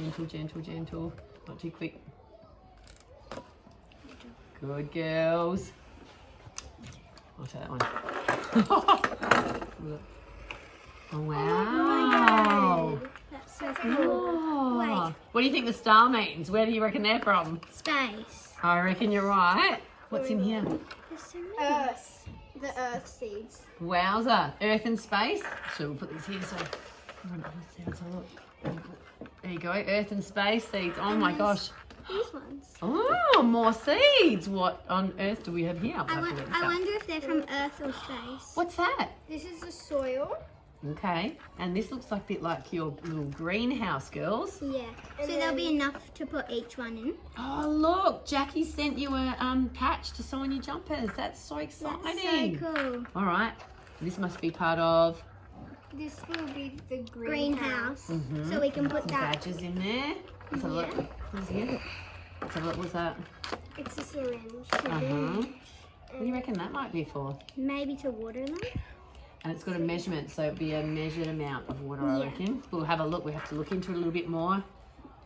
Gentle, gentle, gentle. Not too quick. Good girls. I'll take that one. Oh, wow. That's so cool. Oh. Wait. What do you think the star means? Where do you reckon they're from? Space. I reckon you're right. What's in here? There's so many. Earth. The earth seeds. Wowza. Earth and space. So we'll put these here so let's have a look. There you go. Earth and space seeds. Oh my gosh. These ones. Oh, more seeds. What on earth do we have here? I wonder if they're from Earth or space. What's that? This is the soil. Okay. And this looks like a bit like your little greenhouse, girls. Yeah. So And there'll then- be enough to put each one in. Oh, look. Jackie sent you a patch to sew on your jumpers. That's so That's exciting. so cool. All right. This must be part of This will be the Greenhouse. Mhm. So we can put some that. badges in there. Let's have a look. What's here? Let's have a look. What's that? It's a syringe. Uh-huh. What do you reckon that might be for? Maybe to water them. And it's got a measurement, so it'll be a measured amount of water, I Yeah. reckon. We'll have a look. We have to look into it a little bit more.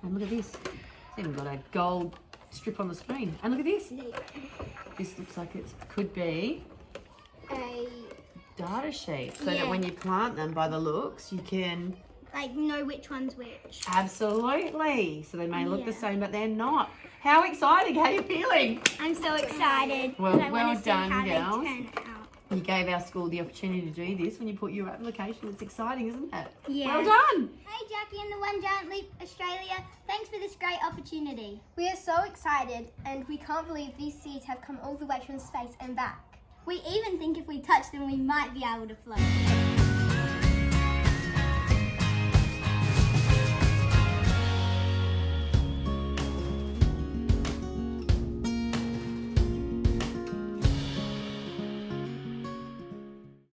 And look at this. It's even got a gold strip on the screen. And look at this. There you go. This looks like it could be A data sheet. So that Yeah. when you plant them, by the looks, you can... Like know which one's which. Absolutely. So they may look the Yeah. same, but they're not. How exciting. How are you feeling? I'm so excited. Well, 'cause I well want to see done, how girls. they turn out. You gave our school the opportunity to do this when you put your application. It's exciting, isn't it? Yeah. Well done. Hey Jackie and the One Giant Leap Australia, thanks for this great opportunity. We are so excited and we can't believe these seeds have come all the way from space and back. We even think if we touch them we might be able to float.